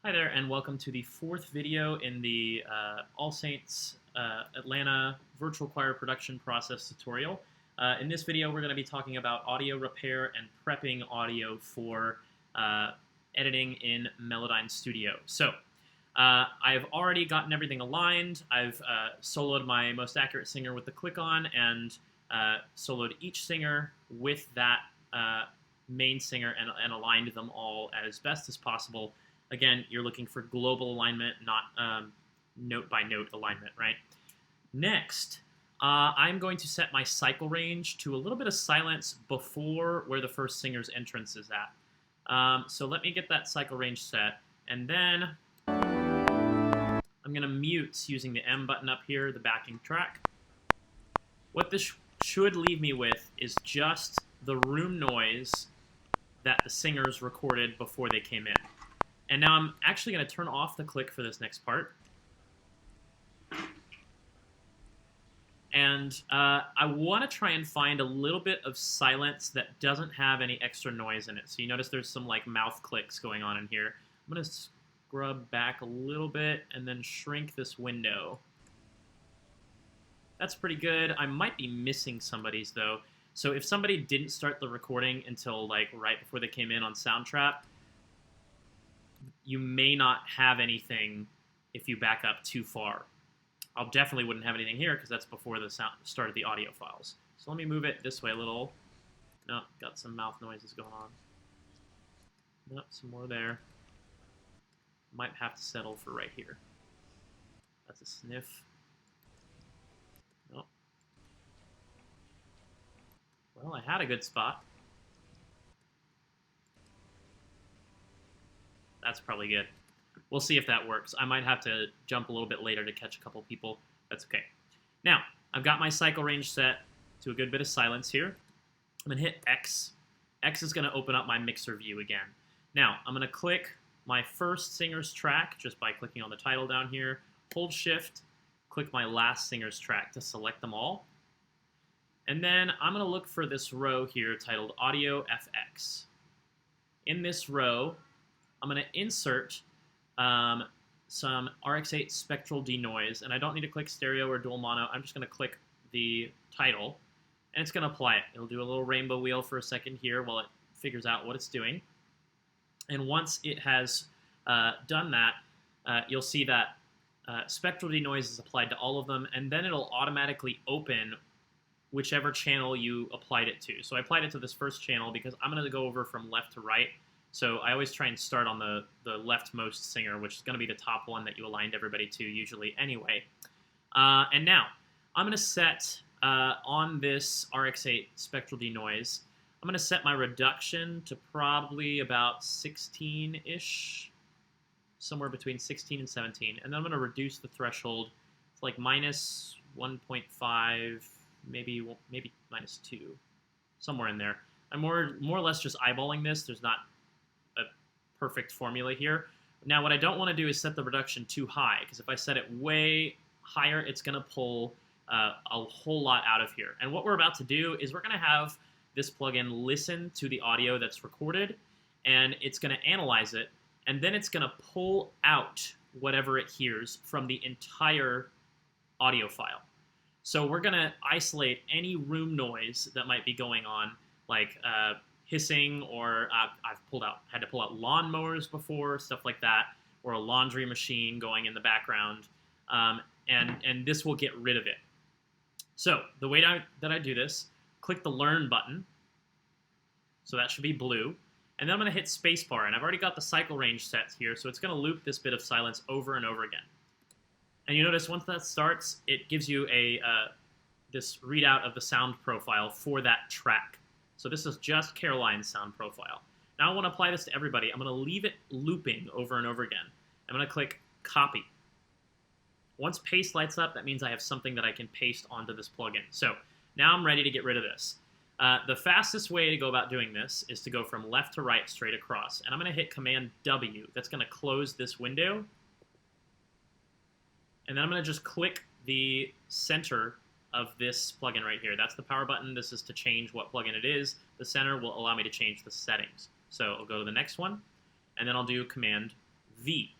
Hi there, and welcome to the fourth video in the All Saints Atlanta Virtual Choir Production Process tutorial. In this video, we're going to be talking about audio repair and prepping audio for editing in Melodyne Studio. So, I've already gotten everything aligned. I've soloed my most accurate singer with the click-on and soloed each singer with that main singer and aligned them all as best as possible. Again, you're looking for global alignment, not note-by-note alignment, right? Next, I'm going to set my cycle range to a little bit of silence before where the first singer's entrance is at. So let me get that cycle range set, and then I'm going to mute using the M button up here, the backing track. What this should leave me with is just the room noise that the singers recorded before they came in. And now I'm actually going to turn off the click for this next part. And I want to try and find a little bit of silence that doesn't have any extra noise in it. So you notice there's some like mouth clicks going on in here. I'm going to scrub back a little bit and then shrink this window. That's pretty good. I might be missing somebody's though. So if somebody didn't start the recording until like right before they came in on Soundtrap, you may not have anything if you back up too far. I'll definitely wouldn't have anything here because that's before the start of the audio files. So let me move it this way a little. No, got some mouth noises going on. Nope, some more there. Might have to settle for right here. That's a sniff. Nope. Well, I had a good spot. That's probably good. We'll see if that works. I might have to jump a little bit later to catch a couple people. That's okay. Now, I've got my cycle range set to a good bit of silence here. I'm going to hit X. X is going to open up my mixer view again. Now, I'm going to click my first singer's track just by clicking on the title down here. Hold Shift, click my last singer's track to select them all. And then I'm going to look for this row here titled Audio FX. In this row, I'm going to insert some RX8 Spectral Denoise, and I don't need to click stereo or dual mono. I'm just going to click the title, and it's going to apply it. It'll do a little rainbow wheel for a second here while it figures out what it's doing. And once it has done that, you'll see that Spectral Denoise is applied to all of them, and then it'll automatically open whichever channel you applied it to. So I applied it to this first channel because I'm going to go over from left to right. So I always try and start on the leftmost singer, which is going to be the top one that you aligned everybody to usually anyway. And now, I'm going to set, on this RX8 Spectral Denoise, I'm going to set my reduction to probably about 16-ish, somewhere between 16 and 17. And then I'm going to reduce the threshold to like minus 1.5, maybe minus 2, somewhere in there. I'm more or less just eyeballing this. There's not perfect formula here. Now what I don't want to do is set the reduction too high, because if I set it way higher, it's going to pull a whole lot out of here. And what we're about to do is we're going to have this plugin listen to the audio that's recorded, and it's going to analyze it, and then it's going to pull out whatever it hears from the entire audio file. So we're going to isolate any room noise that might be going on, like hissing, or I've had to pull out lawnmowers before, stuff like that, or a laundry machine going in the background, and this will get rid of it. So the way that I do this, click the Learn button, so that should be blue, and then I'm going to hit spacebar, and I've already got the cycle range set here, so it's going to loop this bit of silence over and over again. And you notice once that starts, it gives you this readout of the sound profile for that track. So this is just Caroline's sound profile. Now I want to apply this to everybody. I'm going to leave it looping over and over again. I'm going to click Copy. Once Paste lights up, that means I have something that I can paste onto this plugin. So now I'm ready to get rid of this. The fastest way to go about doing this is to go from left to right straight across. And I'm going to hit Command W. That's going to close this window. And then I'm going to just click the center of this plugin right here. That's the power button. This is to change what plugin it is. The center will allow me to change the settings. So I'll go to the next one, and then I'll do Command V.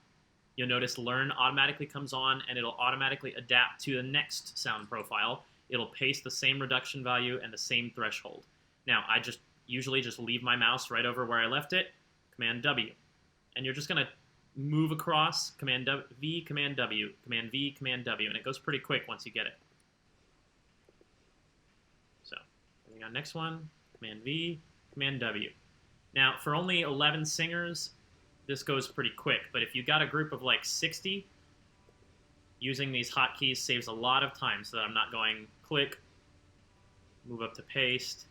You'll notice learn automatically comes on, and it'll automatically adapt to the next sound profile. It'll paste the same reduction value and the same threshold. Now, I usually just leave my mouse right over where I left it, Command W. And you're just going to move across, Command V, Command W, Command V, Command W, and it goes pretty quick once you get it. So, moving on next one, Command V, Command W. Now, for only 11 singers, this goes pretty quick, but if you got a group of like 60, using these hotkeys saves a lot of time so that I'm not going click, move up to paste,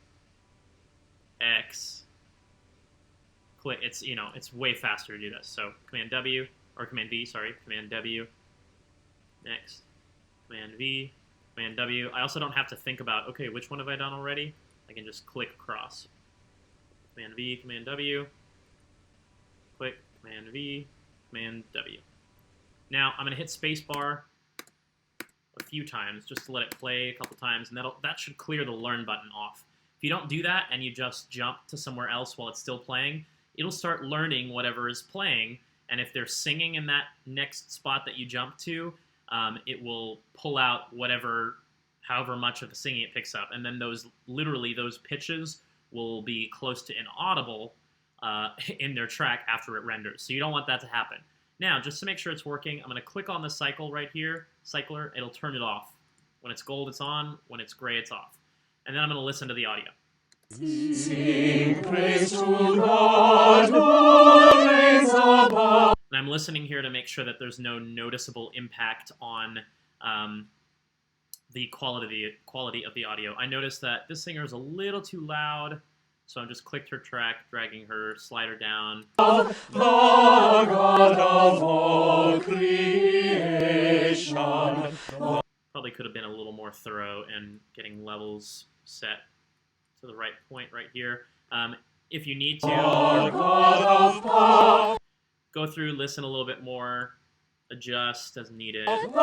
X, click. It's, you know, it's way faster to do this. So Command W, or Command V, sorry, Command W, next, Command V, Command W. I also don't have to think about, okay, which one have I done already? I can just click across. Command V, Command W, click, Command V, Command W. Now, I'm going to hit spacebar a few times just to let it play a couple times, and that should clear the learn button off. If you don't do that and you just jump to somewhere else while it's still playing, it'll start learning whatever is playing, and if they're singing in that next spot that you jump to, it will pull out however much of the singing it picks up, and then those pitches will be close to inaudible in their track after it renders. So you don't want that to happen. Now, just to make sure it's working, I'm going to click on the cycle right here, cycler, it'll turn it off. When it's gold, it's on. When it's gray, it's off. And then I'm going to listen to the audio. Sing praise to God who reigns above. And I'm listening here to make sure that there's no noticeable impact on the quality of the audio. I noticed that this singer is a little too loud, so I just clicked her track, dragging her slider down. The God of all creation. Probably could have been a little more thorough in getting levels set to the right point right here. If you need to, go through, listen a little bit more, adjust as needed. Nope,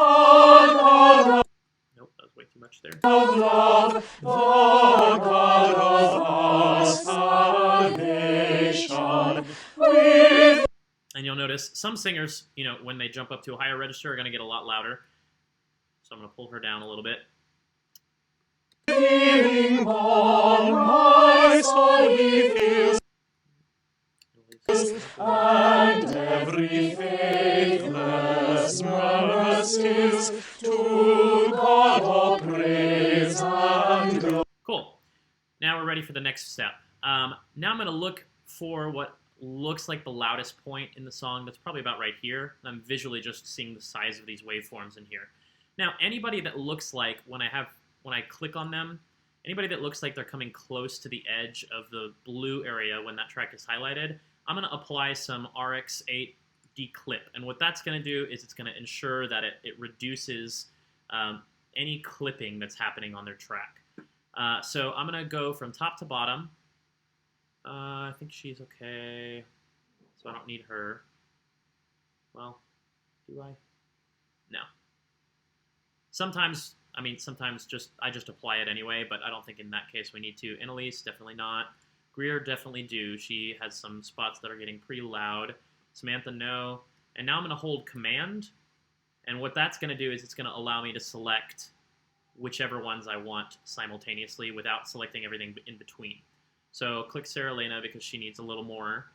that was way too much there. Love, the God of our salvation. And you'll notice some singers, you know, when they jump up to a higher register, are going to get a lot louder. So I'm going to pull her down a little bit. Feeling on my soul he feels, and every faithless mercies to God all praise and glory. Cool. Now we're ready for the next step. Now I'm going to look for what looks like the loudest point in the song. That's probably about right here. I'm visually just seeing the size of these waveforms in here. Now, anybody that looks like, when I click on them, anybody that looks like they're coming close to the edge of the blue area when that track is highlighted, I'm going to apply some RX8 declip. And what that's going to do is it's going to ensure that it reduces any clipping that's happening on their track. So I'm going to go from top to bottom. I think she's okay, so I don't need her. Well, do I? No. Sometimes I just apply it anyway, but I don't think in that case we need to. Annalise, definitely not. Greer, definitely do. She has some spots that are getting pretty loud. Samantha, no. And now I'm going to hold Command, and what that's going to do is it's going to allow me to select whichever ones I want simultaneously without selecting everything in between. So click Sarah Lena because she needs a little more,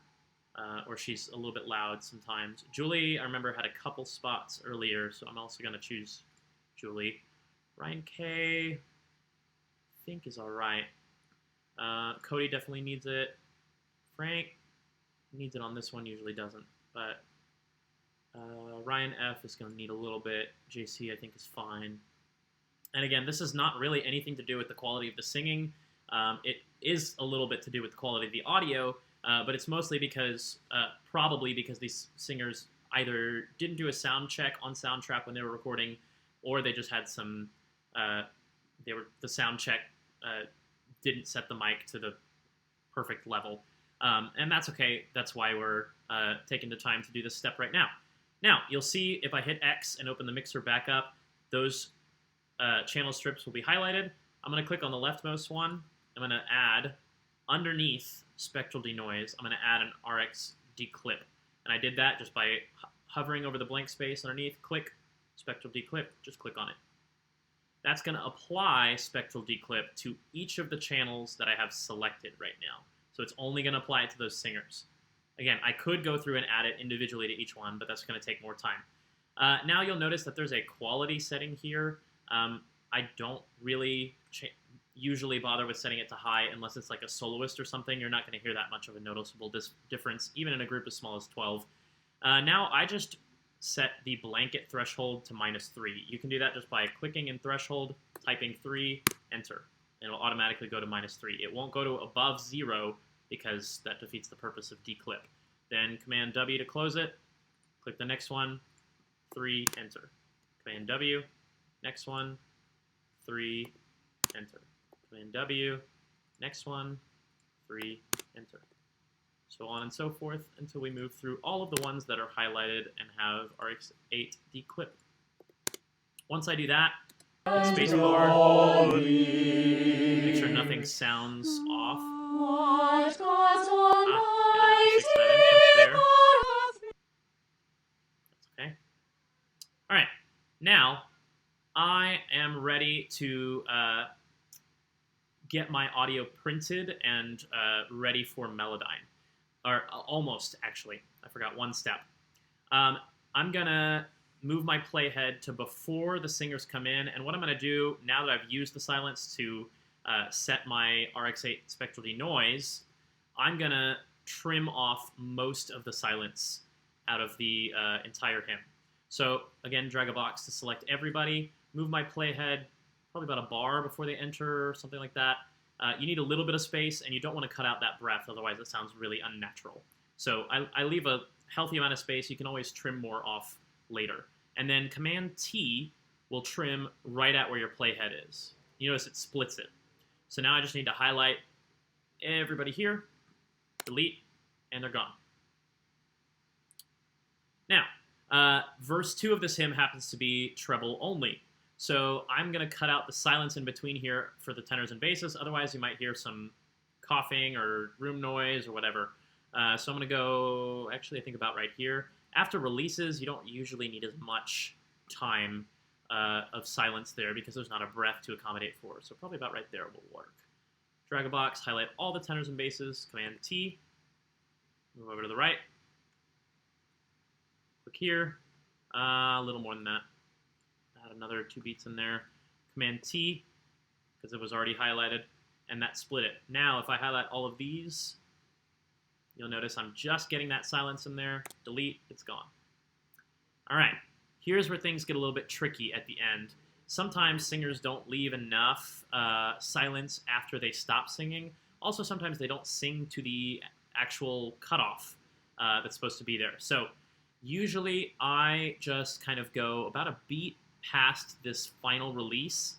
or she's a little bit loud sometimes. Julie, I remember, had a couple spots earlier, so I'm also going to choose Julie. Ryan K, I think is all right. Cody definitely needs it. Frank needs it on this one, usually doesn't. But Ryan F is going to need a little bit. JC, I think, is fine. And again, this is not really anything to do with the quality of the singing. It is a little bit to do with the quality of the audio, but it's mostly because, probably because these singers either didn't do a sound check on Soundtrap when they were recording, or they just had some, the sound check didn't set the mic to the perfect level. And that's okay. That's why we're taking the time to do this step right now. Now, you'll see if I hit X and open the mixer back up, those channel strips will be highlighted. I'm going to click on the leftmost one. I'm going to add, underneath Spectral Denoise, I'm going to add an RX declip. And I did that just by hovering over the blank space underneath, click, spectral declip, just click on it. That's going to apply spectral declip to each of the channels that I have selected right now. So it's only going to apply it to those singers. Again, I could go through and add it individually to each one, but that's going to take more time. Now you'll notice that there's a quality setting here. I don't really usually bother with setting it to high unless it's like a soloist or something. You're not going to hear that much of a noticeable difference, even in a group as small as 12. Now I just set the blanket threshold to -3. You can do that just by clicking in threshold, typing 3, enter. It'll automatically go to -3. It won't go to above 0 because that defeats the purpose of declip. Then Command W to close it. Click the next one, 3, enter. Command W, next one, 3, enter. Command W, next one, 3, enter. So on and so forth until we move through all of the ones that are highlighted and have RX8 declip. Once I do that, hit spacebar, make sure nothing sounds off. Gonna have to fix that entrance there. That's okay. All right, now I am ready to get my audio printed and ready for Melodyne. Or almost, actually. I forgot one step. I'm going to move my playhead to before the singers come in, and what I'm going to do, now that I've used the silence to set my RX8 Spectral Denoise, I'm going to trim off most of the silence out of the entire hymn. So, again, drag a box to select everybody, move my playhead probably about a bar before they enter or something like that. You need a little bit of space, and you don't want to cut out that breath, otherwise it sounds really unnatural. So I leave a healthy amount of space. You can always trim more off later. And then Command T will trim right at where your playhead is. You notice it splits it. So now I just need to highlight everybody here, delete, and they're gone. Now, verse 2 of this hymn happens to be treble only. So I'm going to cut out the silence in between here for the tenors and basses. Otherwise, you might hear some coughing or room noise or whatever. So I'm going to go, actually, I think about right here. After releases, you don't usually need as much time of silence there because there's not a breath to accommodate for. So probably about right there will work. Drag a box, highlight all the tenors and basses, Command T, move over to the right. Click here, a little more than that. Add another 2 beats in there. Command T, because it was already highlighted, and that split it. Now, if I highlight all of these, you'll notice I'm just getting that silence in there. Delete, it's gone. All right, here's where things get a little bit tricky at the end. Sometimes singers don't leave enough silence after they stop singing. Also, sometimes they don't sing to the actual cutoff that's supposed to be there. So usually I just kind of go about a beat past this final release,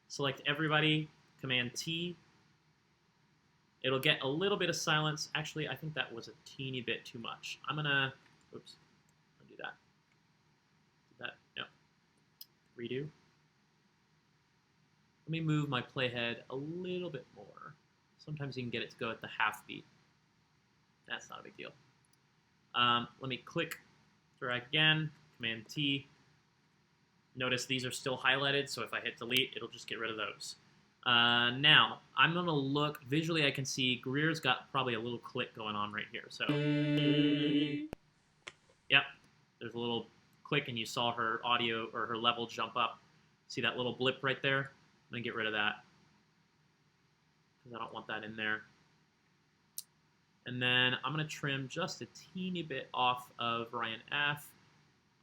select everybody, Command T. It'll get a little bit of silence. Actually, I think that was a teeny bit too much. I'm gonna, oops, undo that. Did that? No. Redo. Let me move my playhead a little bit more. Sometimes you can get it to go at the half beat. That's not a big deal. Let me click, drag again, Command T. Notice these are still highlighted, so if I hit delete, it'll just get rid of those. Now, I'm going to look, visually I can see Greer's got probably a little click going on right here. So, yep, there's a little click and you saw her audio or her level jump up. See that little blip right there? I'm going to get rid of that because I don't want that in there. And then I'm going to trim just a teeny bit off of Ryan F.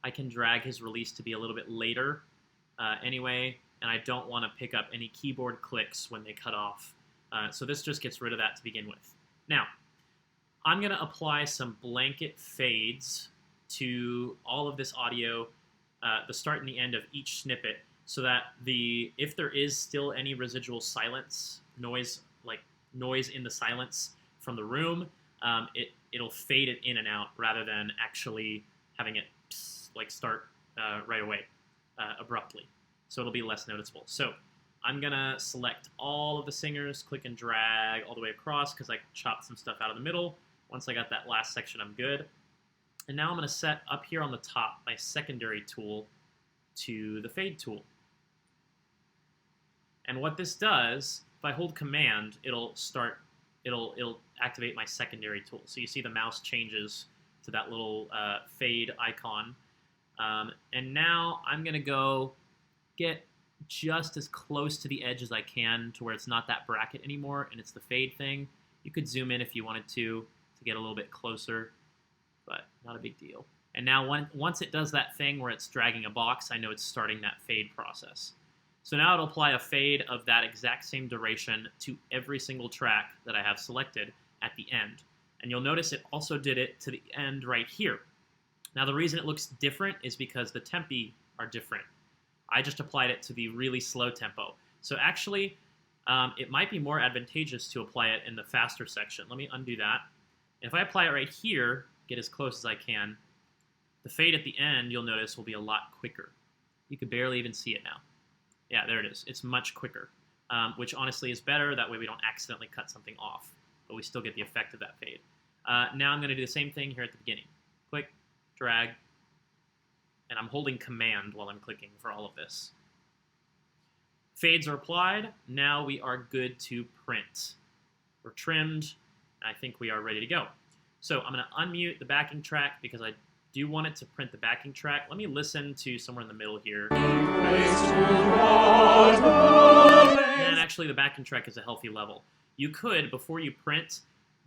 I can drag his release to be a little bit later anyway, and I don't want to pick up any keyboard clicks when they cut off. So this just gets rid of that to begin with. Now, I'm going to apply some blanket fades to all of this audio, the start and the end of each snippet, so that if there is still any residual silence, noise in the silence from the room, it'll fade it in and out rather than actually having it start right away abruptly. So it'll be less noticeable. So I'm going to select all of the singers, click and drag all the way across because I chopped some stuff out of the middle. Once I got that last section, I'm good. And now I'm going to set up here on the top my secondary tool to the fade tool. And what this does, if I hold command, it'll activate my secondary tool. So you see the mouse changes to that little fade icon. And now I'm going to go get just as close to the edge as I can to where it's not that bracket anymore and it's the fade thing. You could zoom in if you wanted to get a little bit closer, but not a big deal. And now once it does that thing where it's dragging a box, I know it's starting that fade process. So now it'll apply a fade of that exact same duration to every single track that I have selected at the end. And you'll notice it also did it to the end right here. Now the reason it looks different is because the tempi are different. I just applied it to the really slow tempo. So actually, it might be more advantageous to apply it in the faster section. Let me undo that. If I apply it right here, get as close as I can, the fade at the end, you'll notice, will be a lot quicker. You could barely even see it now. Yeah, there it is. It's much quicker, which honestly is better. That way we don't accidentally cut something off, but we still get the effect of that fade. Now I'm going to do the same thing here at the beginning. Click, drag, and I'm holding command while I'm clicking for all of this. Fades are applied. Now we are good to print. We're trimmed. I think we are ready to go. So I'm going to unmute the backing track because I do want it to print the backing track. Let me listen to somewhere in the middle here. And actually the backing track is a healthy level. You could, before you print,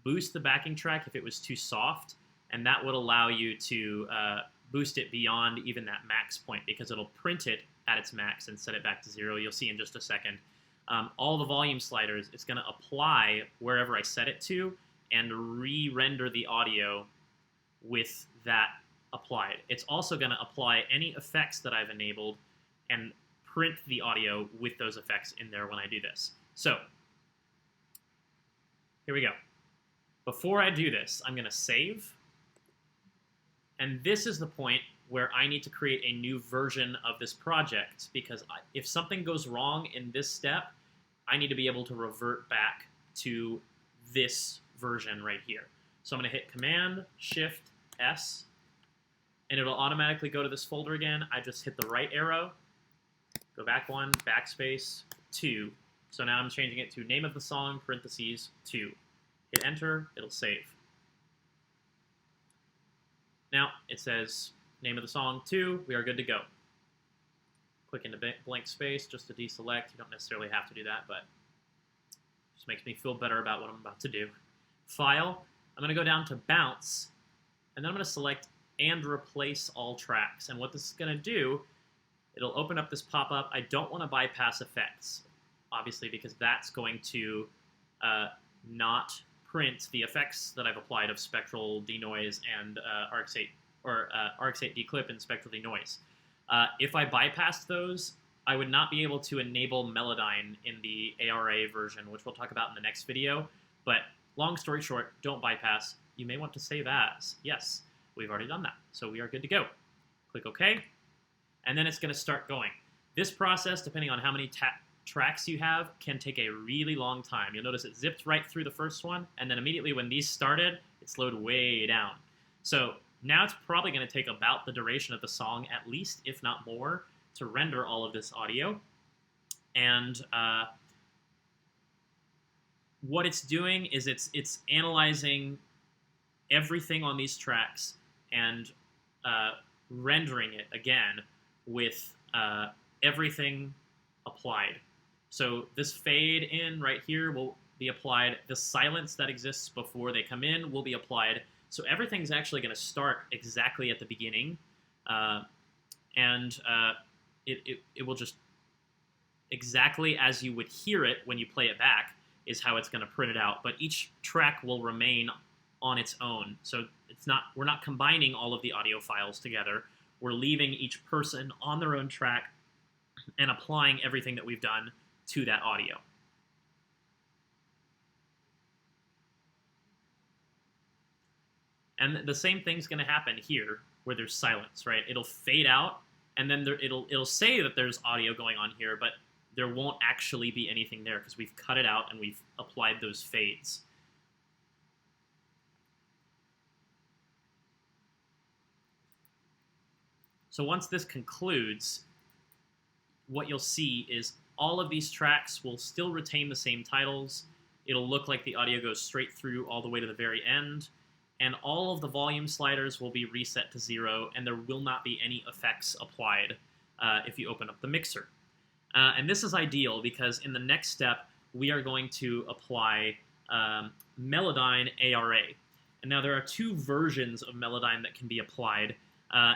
boost the backing track if it was too soft, and that would allow you to boost it beyond even that max point because it'll print it at its max and set it back to 0. You'll see in just a second. All the volume sliders, it's going to apply wherever I set it to and re-render the audio with that applied. It's also going to apply any effects that I've enabled and print the audio with those effects in there when I do this. So, here we go. Before I do this, I'm going to save. And this is the point where I need to create a new version of this project because if something goes wrong in this step, I need to be able to revert back to this version right here. So I'm going to hit Command, Shift, S, and it'll automatically go to this folder again. I just hit the right arrow, go back 1, backspace, 2. So now I'm changing it to name of the song, parentheses, 2. Hit Enter, it'll save. Now it says name of the song 2, we are good to go. Click into blank space just to deselect. You don't necessarily have to do that, but it just makes me feel better about what I'm about to do. File, I'm going to go down to Bounce, and then I'm going to select and replace all tracks. And what this is going to do, it'll open up this pop-up. I don't want to bypass effects, obviously, because that's going to not print the effects that I've applied of Spectral, Denoise, and RX8, or RX8 Declip and Spectral Denoise. If I bypassed those, I would not be able to enable Melodyne in the ARA version, which we'll talk about in the next video. But long story short, don't bypass. You may want to save as. Yes, we've already done that, so we are good to go. Click OK, and then it's going to start going. This process, depending on how many tracks you have, can take a really long time. You'll notice it zipped right through the first one, and then immediately when these started, it slowed way down. So now it's probably going to take about the duration of the song, at least, if not more, to render all of this audio. And what it's doing is it's analyzing everything on these tracks and rendering it again with everything applied. So this fade in right here will be applied. The silence that exists before they come in will be applied. So everything's actually going to start exactly at the beginning, and it will just exactly as you would hear it when you play it back is how it's going to print it out. But each track will remain on its own. So we're not combining all of the audio files together. We're leaving each person on their own track and applying everything that we've done to that audio. And the same thing's going to happen here where there's silence, right? It'll fade out, and then it'll say that there's audio going on here, but there won't actually be anything there because we've cut it out and we've applied those fades. So once this concludes, what you'll see is all of these tracks will still retain the same titles. It'll look like the audio goes straight through all the way to the very end, and all of the volume sliders will be reset to 0, and there will not be any effects applied if you open up the mixer. And this is ideal because in the next step, we are going to apply Melodyne ARA. And now there are 2 versions of Melodyne that can be applied,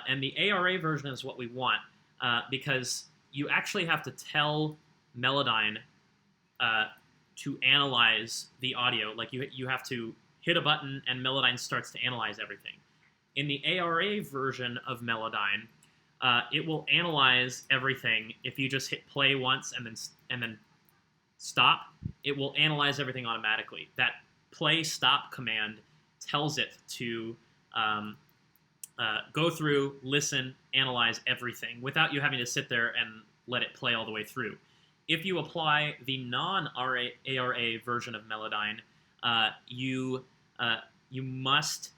and the ARA version is what we want because you actually have to tell Melodyne to analyze the audio. Like you have to hit a button and Melodyne starts to analyze everything. In the ARA version of Melodyne, it will analyze everything. If you just hit play once and then stop, it will analyze everything automatically. That play stop command tells it to go through, listen, analyze everything without you having to sit there and let it play all the way through. If you apply the non-ARA version of Melodyne, you must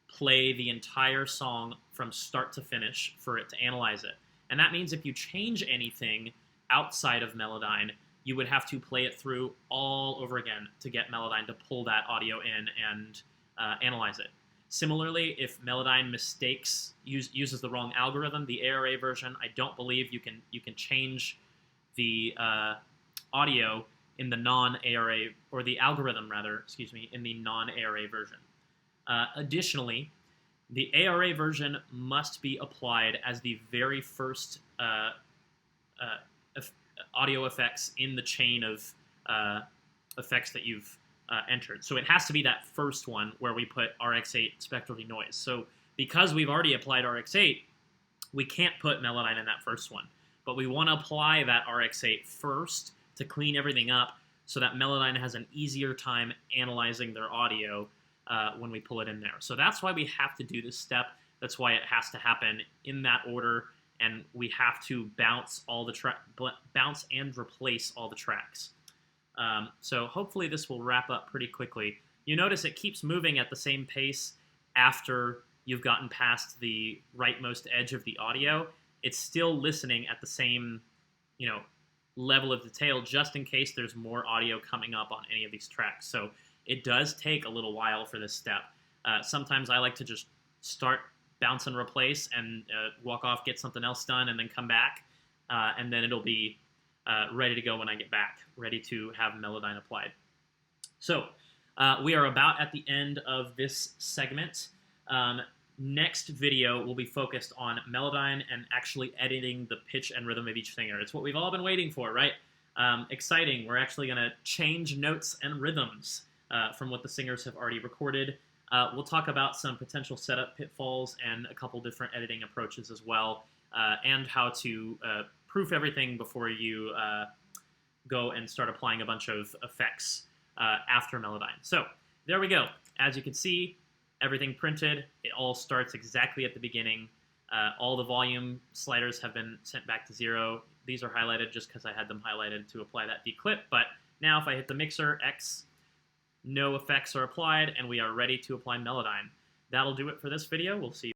play the entire song from start to finish for it to analyze it. And that means if you change anything outside of Melodyne, you would have to play it through all over again to get Melodyne to pull that audio in and analyze it. Similarly, if Melodyne uses the wrong algorithm, the ARA version, I don't believe you can change the audio in the non-ARA, or the algorithm rather, excuse me, in the non-ARA version. Additionally, the ARA version must be applied as the very first audio effects in the chain of effects that you've entered. So it has to be that first one where we put RX8 Spectral Denoise. So because we've already applied RX8, we can't put Melodyne in that first one. But we want to apply that RX8 first to clean everything up so that Melodyne has an easier time analyzing their audio when we pull it in there. So that's why we have to do this step. That's why it has to happen in that order, and we have to bounce and replace all the tracks. So hopefully this will wrap up pretty quickly. You notice it keeps moving at the same pace after you've gotten past the rightmost edge of the audio. It's still listening at the same, level of detail, just in case there's more audio coming up on any of these tracks. So it does take a little while for this step. Sometimes I like to just start, bounce, and replace, and walk off, get something else done, and then come back, and then it'll be ready to go when I get back, ready to have Melodyne applied. So we are about at the end of this segment. Next video will be focused on Melodyne and actually editing the pitch and rhythm of each singer. It's what we've all been waiting for, right? Exciting. We're actually going to change notes and rhythms from what the singers have already recorded. We'll talk about some potential setup pitfalls and a couple different editing approaches as well, and how to proof everything before you go and start applying a bunch of effects after Melodyne. So there we go. As you can see, everything printed. It all starts exactly at the beginning. All the volume sliders have been sent back to 0. These are highlighted just because I had them highlighted to apply that declip. But now if I hit the mixer, X, no effects are applied, and we are ready to apply Melodyne. That'll do it for this video. We'll see you